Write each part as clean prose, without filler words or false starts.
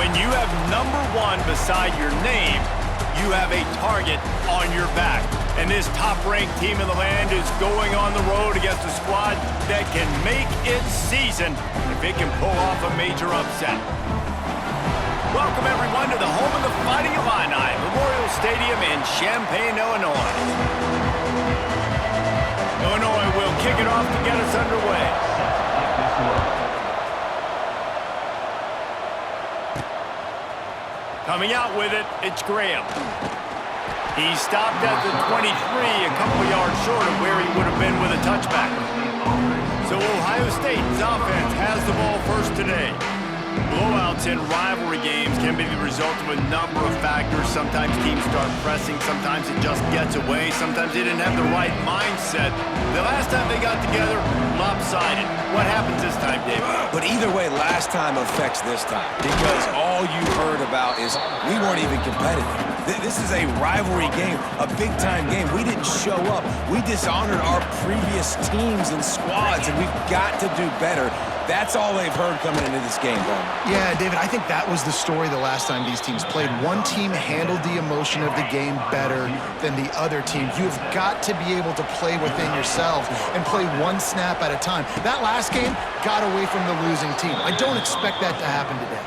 When you have number 1 beside your name, you have a target on your back. And this top-ranked team in the land is going on the road against a squad that can make its season if it can pull off a major upset. Welcome, everyone, to the home of the Fighting Illini, Memorial Stadium in Champaign, Illinois. Illinois will kick it off to get us underway. Coming out with it, it's Graham. He stopped at the 23, a couple of yards short of where he would have been with a touchback. So Ohio State's offense has the ball first today. Blowouts in rivalry games can be the result of a number of factors. Sometimes teams start pressing, sometimes it just gets away, sometimes they didn't have the right mindset. The last time they got together, lopsided. What happens this time, David? But either way, last time affects this time because all you heard about is we weren't even competitive. This is a rivalry game, a big-time game. We didn't show up. We dishonored our previous teams and squads, and we've got to do better. That's all they've heard coming into this game, Bowman. Yeah, David, I think that was the story the last time these teams played. One team handled the emotion of the game better than the other team. You've got to be able to play within yourself and play one snap at a time. That last game got away from the losing team. I don't expect that to happen today.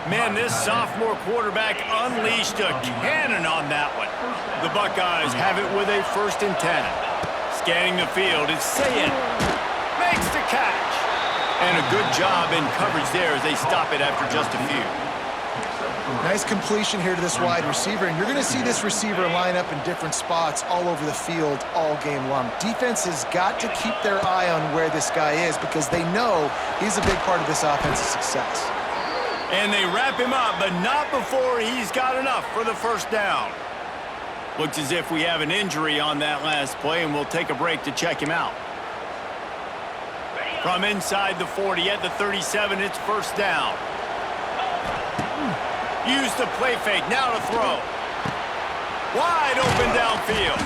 Man, this sophomore quarterback unleashed a cannon on that one. The Buckeyes have it with a 1st and 10. Scanning the field, it's Sayed. Makes the catch. And a good job in coverage there as they stop it after just a few. Nice completion here to this wide receiver, and you're going to see this receiver line up in different spots all over the field all game long. Defense has got to keep their eye on where this guy is because they know he's a big part of this offense's success. And they wrap him up, but not before he's got enough for the 1st down. Looks as if we have an injury on that last play, and we'll take a break to check him out. From inside the 40 at the 37, it's 1st down. Use the play fake, now to throw. Wide open downfield.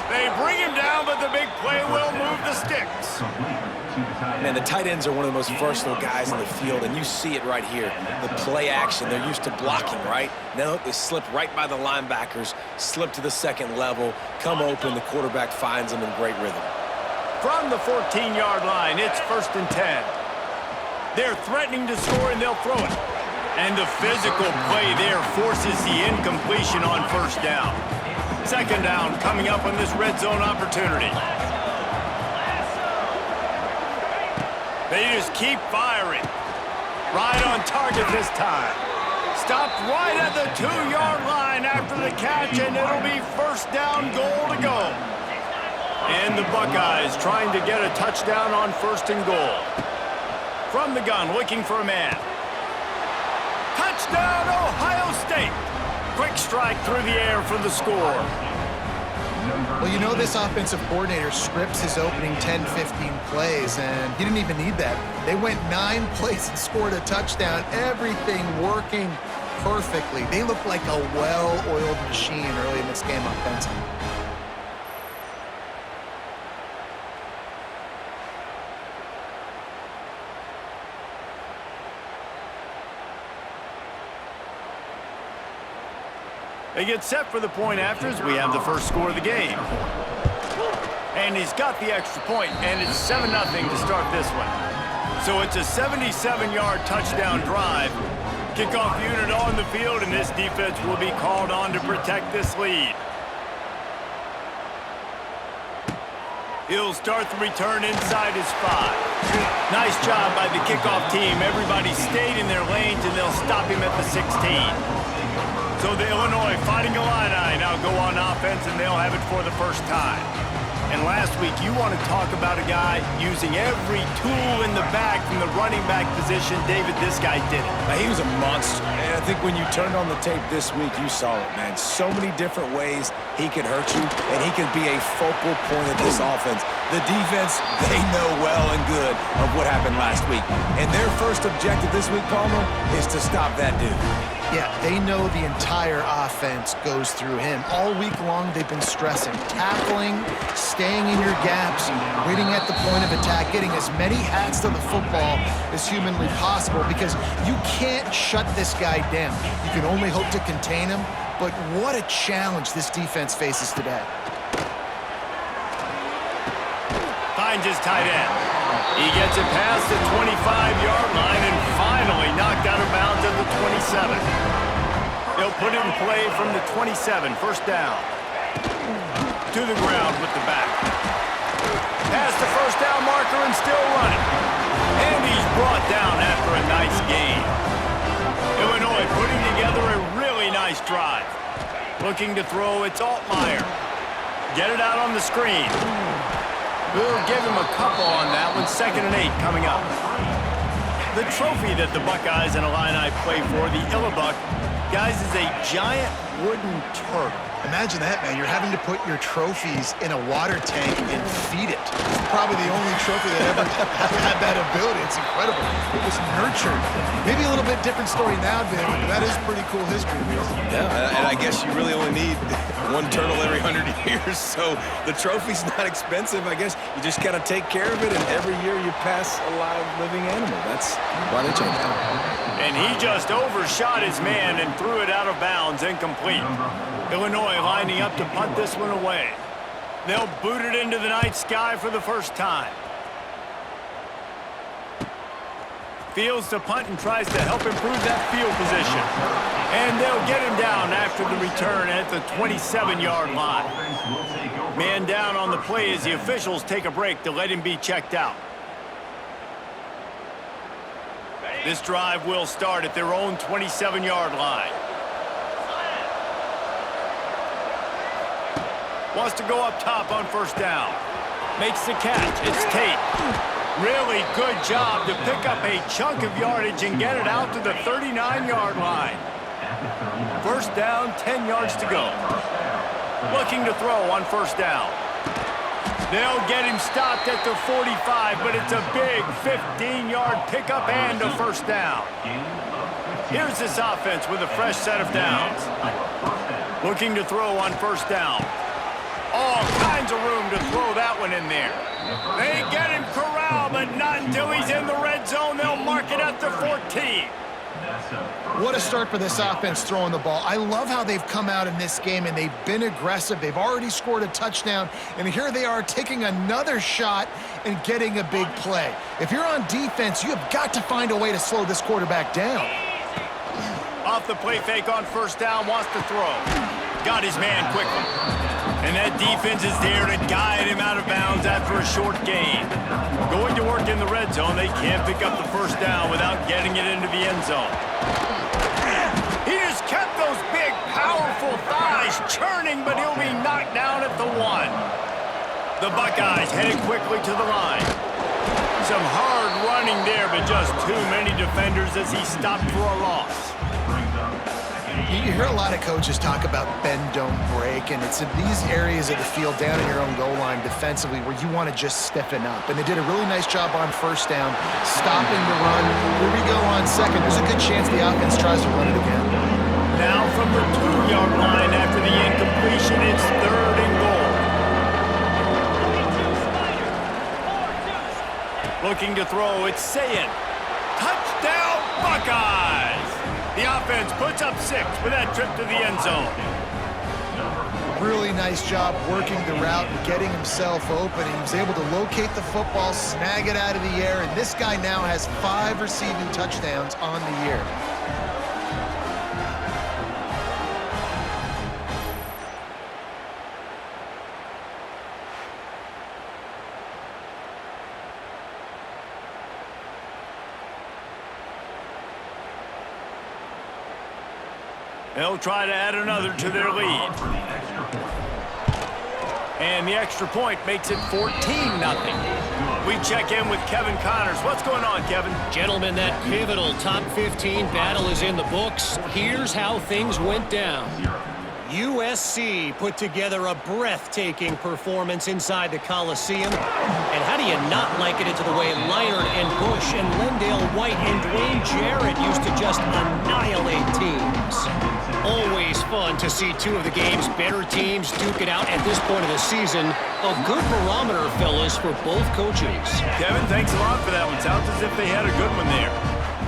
They bring him down, but the big play will move the sticks. Man, the tight ends are one of the most versatile guys in the field, and you see it right here. The play action, they're used to blocking, right? Now they slip right by the linebackers, slip to the 2nd level, come open, the quarterback finds them in great rhythm. From the 14-yard line, it's 1st and 10. They're threatening to score, and they'll throw it. And the physical play there forces the incompletion on 1st down. 2nd down coming up on this red zone opportunity. They just keep firing. Right on target this time. Stopped right at the 2-yard line after the catch, and it'll be 1st down, goal to go. And the Buckeyes trying to get a touchdown on 1st and goal. From the gun, looking for a man. Touchdown, Ohio State. Quick strike through the air for the score. Well, you know this offensive coordinator scripts his opening 10, 15 plays, and he didn't even need that. They went 9 plays and scored a touchdown. Everything working perfectly. They look like a well-oiled machine early in this game offensively. They get set for the point after as we have the first score of the game. And he's got the extra point, and it's 7-0 to start this one. So it's a 77-yard touchdown drive. Kickoff unit on the field, and this defense will be called on to protect this lead. He'll start the return inside his 5. Nice job by the kickoff team. Everybody stayed in their lanes, and they'll stop him at the 16. So the Illinois Fighting Illini now go on offense, and they'll have it for the 1st time. And last week, you want to talk about a guy using every tool in the back from the running back position. David, this guy did it. Now, he was a monster. And I think when you turned on the tape this week, you saw it, man. So many different ways he can hurt you, and he can be a focal point of this offense. The defense, they know well and good of what happened last week. And their first objective this week, Palmer, is to stop that dude. Yeah, they know the entire offense goes through him. All week long, they've been stressing, tackling, staying in your gaps, waiting at the point of attack, getting as many hats to the football as humanly possible because you can't shut this guy down. You can only hope to contain him, but what a challenge this defense faces today. Finds his tight end. He gets it past the 25-yard line and finally knocked out of bounds at the 27. They'll put it in play from the 27, first down. To the ground with the back. Past the first down marker and still running. And he's brought down after a nice gain. Illinois putting together a really nice drive. Looking to throw, it's Altmaier. Get it out on the screen. We'll give him a couple on that one. 2nd and 8 coming up. The trophy that the Buckeyes and Illini play for, the Illibuck, guys, is a giant wooden turtle. Imagine that, man. You're having to put your trophies in a water tank and feed it. It's probably the only trophy that ever had that ability. It's incredible. It was nurtured. Maybe a little bit different story now, David, but that is pretty cool history. Yeah, and I guess you really only need one turtle every 100 years, so the trophy's not expensive. I guess you just got to take care of it, and every year you pass a live living animal. That's why they changed it. And he just overshot his man and threw it out of bounds, incomplete. Illinois lining up to punt this one away. They'll boot it into the night sky for the first time. Fields to punt and tries to help improve that field position. And they'll get him down after the return at the 27-yard line. Man down on the play as the officials take a break to let him be checked out. This drive will start at their own 27-yard line. Wants to go up top on first down. Makes the catch. It's Tate. Really good job to pick up a chunk of yardage and get it out to the 39-yard line. First down, 10 yards to go. Looking to throw on first down. They'll get him stopped at the 45, but it's a big 15-yard pickup and a first down. Here's this offense with a fresh set of downs. Looking to throw on first down. All kinds of room to throw that one in there. They get him corralled, but not until he's in the red zone. They'll mark it at the 14. What a start for this offense throwing the ball. I love how they've come out in this game, and they've been aggressive. They've already scored a touchdown, and here they are taking another shot and getting a big play. If you're on defense, you have got to find a way to slow this quarterback down. Off the play fake on first down, wants to throw. Got his man quickly. And that defense is there to guide him out of bounds after a short gain. Going to work in the red zone, they can't pick up the first down without getting it into the end zone. He just kept those big, powerful thighs churning, but he'll be knocked down at the 1. The Buckeyes headed quickly to the line. Some hard running there, but just too many defenders as he stopped for a loss. You hear a lot of coaches talk about bend, don't break, and it's in these areas of the field down in your own goal line defensively where you want to just stiffen up. And they did a really nice job on first down, stopping the run. Here we go on second. There's a good chance the offense tries to run it again. Now from the 2-yard line after the incompletion, it's 3rd and goal. Looking to throw, it's Sayin. Touchdown, Buckeyes! The offense puts up 6 with that trip to the end zone. Really nice job working the route and getting himself open. He was able to locate the football, snag it out of the air, and this guy now has 5 receiving touchdowns on the year. They'll try to add another to their lead. And the extra point makes it 14-0. We check in with Kevin Connors. What's going on, Kevin? Gentlemen, that pivotal top 15 battle is in the books. Here's how things went down. USC put together a breathtaking performance inside the Coliseum. And how How do you not liken it to the way Leinart and Bush and Lendale White and Dwayne Jarrett used to just annihilate teams? Always fun to see two of the game's better teams duke it out at this point of the season. A good barometer, fellas, for both coaches. Kevin, thanks a lot for that one. Sounds as if they had a good one there.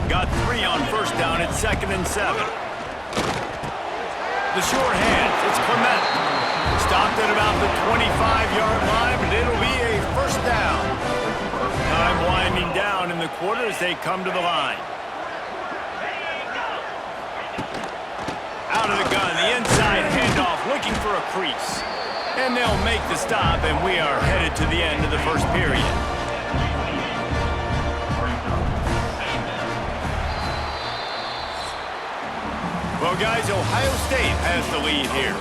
Got 3 on first down at 2nd and 7. The short hands, it's Clement. Stopped at about the 25-yard line, but it'll be a first down. Time winding down in the quarter as they come to the line. Out of the gun, the inside handoff, looking for a crease. And they'll make the stop, and we are headed to the end of the first period. Well, guys, Ohio State has the lead here.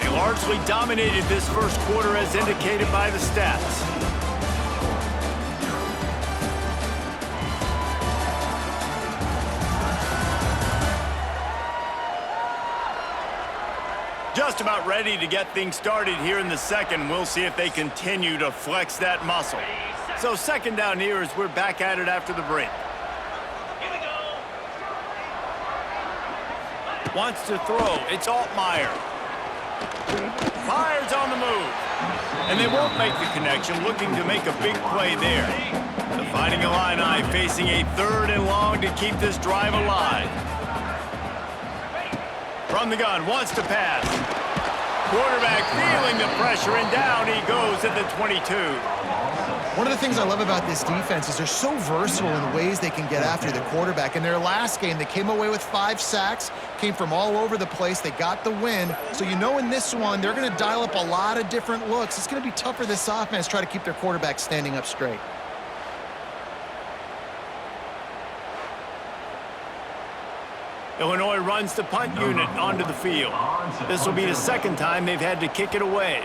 They largely dominated this first quarter as indicated by the stats. Just about ready to get things started here in the second. We'll see if they continue to flex that muscle. So second down here as we're back at it after the break. Wants to throw. It's Altmaier. Myers on the move. And they won't make the connection, looking to make a big play there. The Fighting Illini facing a 3rd and long to keep this drive alive. From the gun, wants to pass. Quarterback feeling the pressure, and down he goes at the 22. One of the things I love about this defense is they're so versatile in the ways they can get after the quarterback. In their last game, they came away with 5 sacks, came from all over the place. They got the win. So you know in this one, they're going to dial up a lot of different looks. It's going to be tough for this offense to try to keep their quarterback standing up straight. Illinois runs the punt unit onto the field. This will be the second time they've had to kick it away.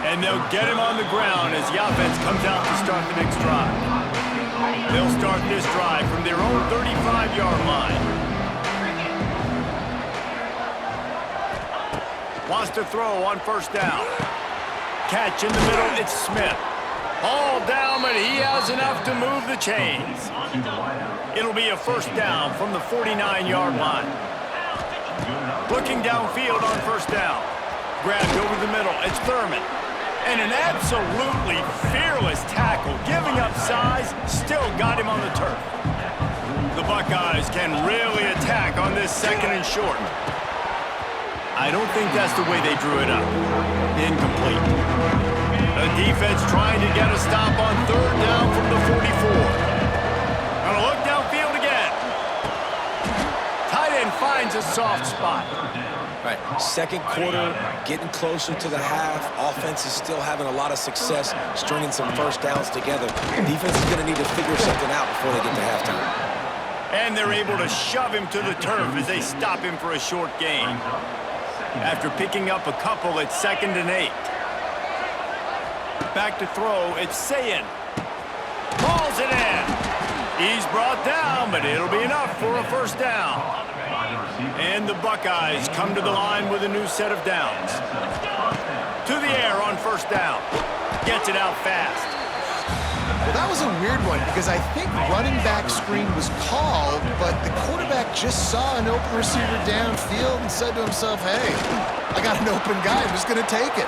And they'll get him on the ground as the offense comes out to start the next drive. They'll start this drive from their own 35-yard line. Wants to throw on first down. Catch in the middle, it's Smith. All down, but he has enough to move the chains. It'll be a first down from the 49-yard line. Looking downfield on first down. Grabbed over the middle, it's Thurman. And an absolutely fearless tackle, giving up size, still got him on the turf. The Buckeyes can really attack on this 2nd and short. I don't think that's the way they drew it up. Incomplete. The defense trying to get a stop on 3rd down from the 44. Gonna look downfield again. Tight end finds a soft spot. Right, second quarter, getting closer to the half. Offense is still having a lot of success stringing some first downs together. Defense is going to need to figure something out before they get to halftime. And they're able to shove him to the turf as they stop him for a short gain. After picking up a couple at 2nd and 8. Back to throw, it's Sayin. Balls it in. He's brought down, but it'll be enough for a first down. And the Buckeyes come to the line with a new set of downs. To the air on first down. Gets it out fast. Well, that was a weird one because I think running back screen was called, but the quarterback just saw an open receiver downfield and said to himself, hey, I got an open guy. I'm just going to take it.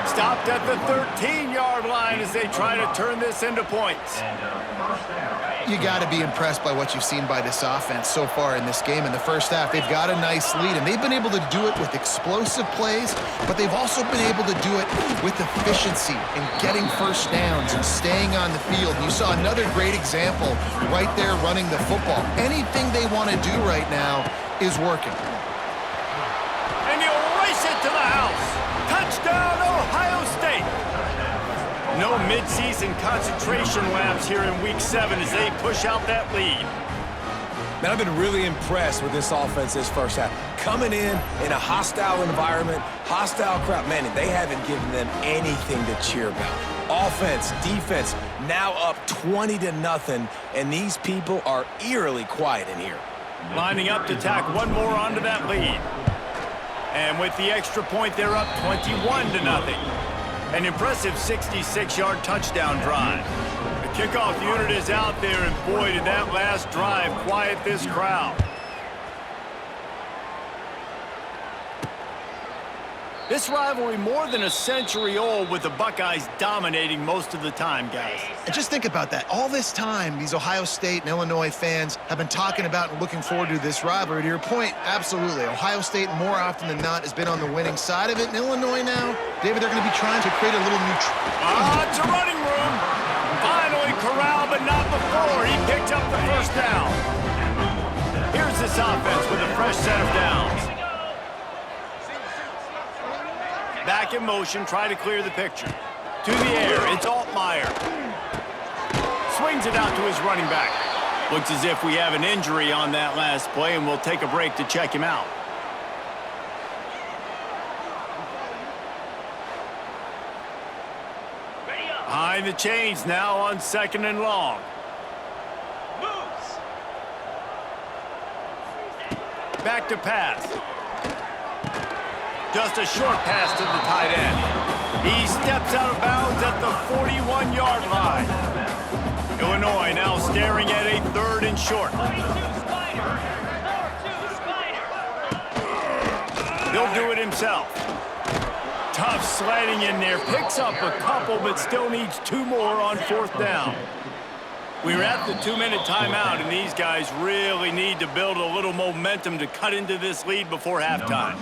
Stopped at the 13-yard line as they try to turn this into points. You got to be impressed by what you've seen by this offense so far in this game. In the first half, they've got a nice lead, and they've been able to do it with explosive plays, but they've also been able to do it with efficiency and getting first downs and staying on the field. And you saw another great example right there running the football. Anything they want to do right now is working. And you'll race it to the house. Touchdown, Ohio State. No midseason concentration laps here in Week 7 as they push out that lead. Man, I've been really impressed with this offense this first half. Coming in a hostile environment, hostile crowd, man, they haven't given them anything to cheer about. Offense, defense, now up 20-0, and these people are eerily quiet in here. Lining up to tack one more onto that lead. And with the extra point, they're up 21-0. An impressive 66-yard touchdown drive. The kickoff unit is out there, and boy, did that last drive quiet this crowd. This rivalry more than a century old, with the Buckeyes dominating most of the time, guys. And just think about that. All this time, these Ohio State and Illinois fans have been talking about and looking forward to this rivalry. To your point, absolutely. Ohio State, more often than not, has been on the winning side of it. In Illinois now, David, they're going to be trying to create a little it's a running room. Finally corralled, but not before. He picked up the first down. Here's this offense with a fresh set of downs. Back in motion, try to clear the picture. To the air, it's Altmaier. Swings it out to his running back. Looks as if we have an injury on that last play, and we'll take a break to check him out. Behind the chains now on 2nd and long. Back to pass. Just a short pass to the tight end. He steps out of bounds at the 41-yard line. Illinois now staring at a 3rd and short. He'll do it himself. Tough sliding in there. Picks up a couple, but still needs 2 more on 4th down. We're at the 2-minute timeout, and these guys really need to build a little momentum to cut into this lead before halftime.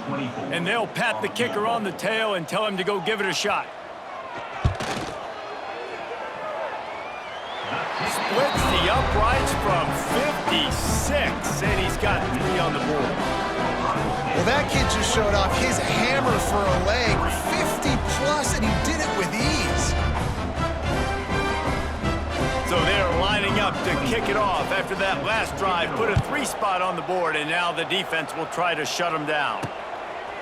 And they'll pat the kicker on the tail and tell him to go give it a shot. Splits the uprights from 56, and he's got 3 on the board. Well, that kid just showed off his hammer for a leg, 50-plus, and he did it with ease. So they're lining up to kick it off after that last drive. Put a 3 spot on the board, and now the defense will try to shut him down.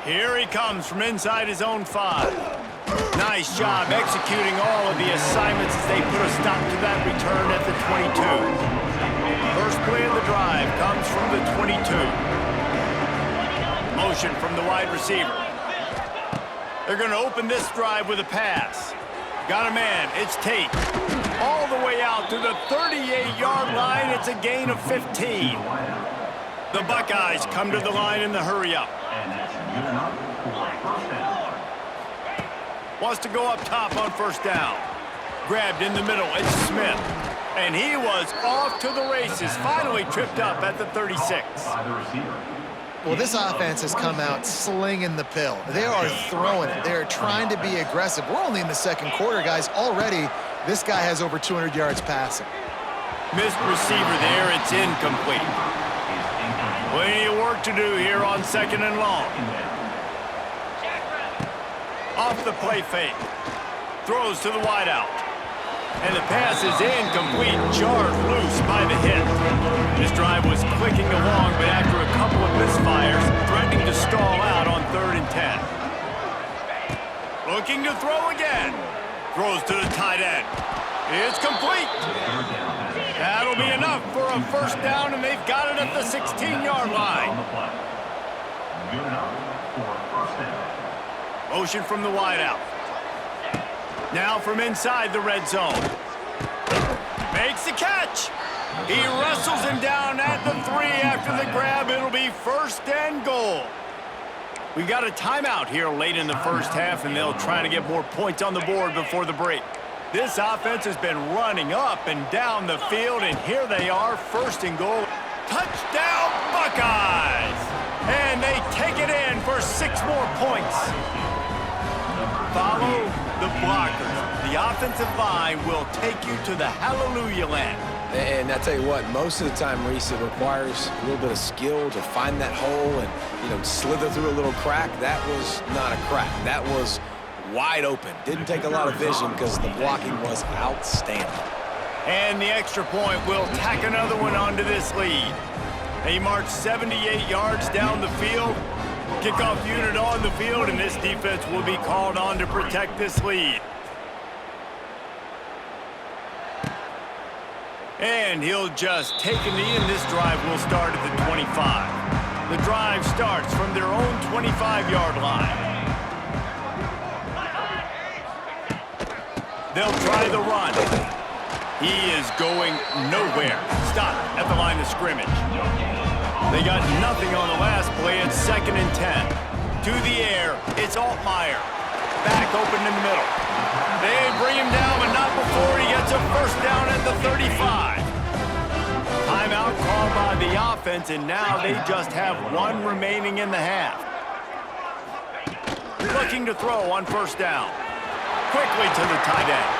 Here he comes from inside his own 5. Nice job executing all of the assignments as they put a stop to that return at the 22. First play of the drive comes from the 22. Motion from the wide receiver. They're going to open this drive with a pass. Got a man. It's Tate. All the way out to the 38-yard line. It's a gain of 15. The Buckeyes come to the line in the hurry-up. Wants to go up top on 1st down. Grabbed in the middle. It's Smith. And he was off to the races. Finally tripped up at the 36. Well, this offense has come out slinging the pill. They are throwing it. They are trying to be aggressive. We're only in the 2nd quarter, guys. Already, this guy has over 200 yards passing. Missed receiver there. It's incomplete. Plenty of work to do here on 2nd and long. Off the play fake. Throws to the wideout. And the pass is incomplete, jarred loose by the hit. This drive was clicking along, but after a couple of misfires, threatening to stall out on 3rd and 10. Looking to throw again. Throws to the tight end. It's complete. That'll be enough for a 1st down, and they've got it at the 16-yard line. Motion from the wideout. Now from inside the red zone. Makes the catch. He wrestles him down at the 3 after the grab. It'll be 1st and goal. We've got a timeout here late in the 1st half, and they'll try to get more points on the board before the break. This offense has been running up and down the field, and here they are, 1st and goal. Touchdown, Buckeyes! And they take it in for 6 more points. Follow the blockers. The offensive line will take you to the hallelujah land. And I tell you what, most of the time, Reese, it requires a little bit of skill to find that hole and, slither through a little crack. That was not a crack. That was wide open. Didn't take a lot of vision because the blocking was outstanding. And the extra point will tack another one onto this lead. They march 78 yards down the field. Kickoff unit on the field, and this defense will be called on to protect this lead. And he'll just take a knee, and this drive will start at the 25. The drive starts from their own 25-yard line. They'll try the run. He is going nowhere. Stopped at the line of scrimmage. They got nothing on the last play. It's 2nd and 10. To the air, it's Altmaier. Back open in the middle. They bring him down, but not before he gets a first down at the 35. Timeout called by the offense, and now they just have one remaining in the half. Looking to throw on first down. Quickly to the tight end.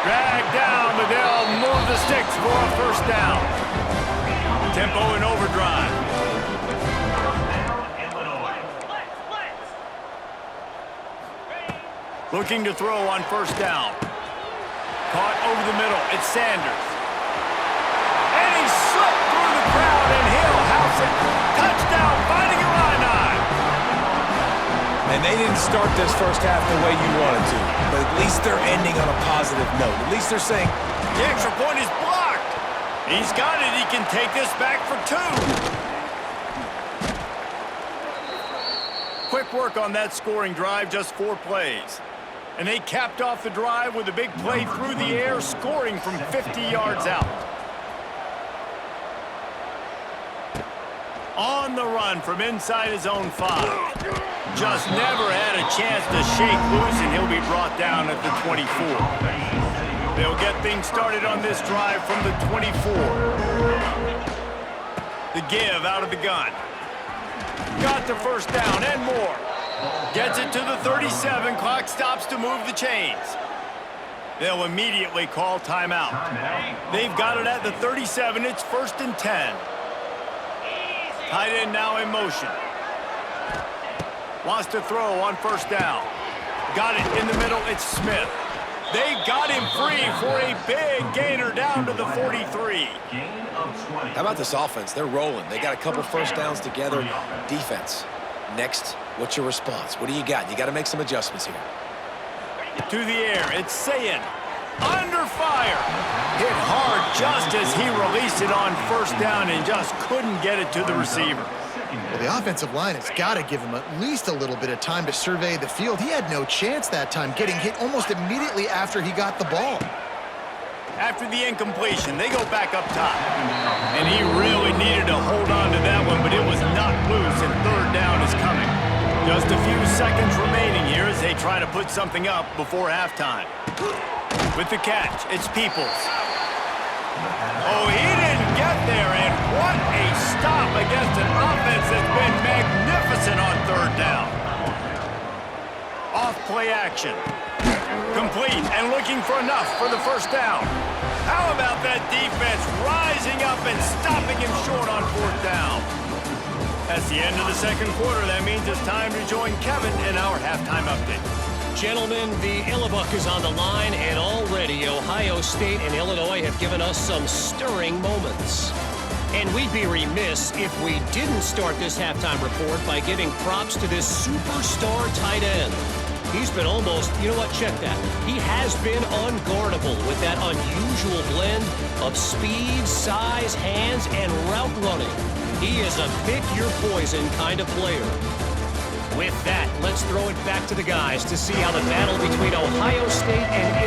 Dragged down, but they'll move the sticks for a first down. Tempo in overdrive. Looking to throw on first down. Caught over the middle. It's Sanders. And he slipped through the crowd, and he'll house it. Touchdown, finding Illini. And they didn't start this first half the way you wanted to, but at least they're ending on a positive note. At least they're saying, The extra point is blocked. He's got it. He can take this back for 2. Quick work on that scoring drive, just 4 plays. And they capped off the drive with a big play through the air, scoring from 50 yards out. On the run from inside his own 5. Just never had a chance to shake loose, and he'll be brought down at the 24. They'll get things started on this drive from the 24. The give out of the gun. Got the first down and more. Gets it to the 37. Clock stops to move the chains. They'll immediately call timeout. They've got it at the 37. It's 1st and 10. Tight end now in motion. Wants to throw on first down. Got it in the middle. It's Smith. They got him free for a big gainer down to the 43. how about this offense? They're rolling. They got a couple first downs together. Defense. Next, what's your response? What do you got? You got to make some adjustments here. To the air, it's Sayin. Under fire. Hit hard just as he released it on first down and just couldn't get it to the receiver. Well, the offensive line has got to give him at least a little bit of time to survey the field. He had no chance that time, getting hit almost immediately after he got the ball. After the incompletion, they go back up top. And he really needed to hold on to that one, but it was not loose, and third down is coming. Just a few seconds remaining here as they try to put something up before halftime. With the catch, it's Peoples. Oh, he didn't get there, and what a stop against an offense that's been magnificent on third down. Off play action. Complete and looking for enough for the first down. How about that defense rising up and stopping him short on fourth down? That's the end of the second quarter. That means it's time to join Kevin in our halftime update. Gentlemen, the Illibuck is on the line, and already Ohio State and Illinois have given us some stirring moments. And we'd be remiss if we didn't start this halftime report by giving props to this superstar tight end. He's been almost, you know what, check that. He has been unguardable with that unusual blend of speed, size, hands, and route running. He is a pick-your-poison kind of player. With that, let's throw it back to the guys to see how the battle between Ohio State and Illinois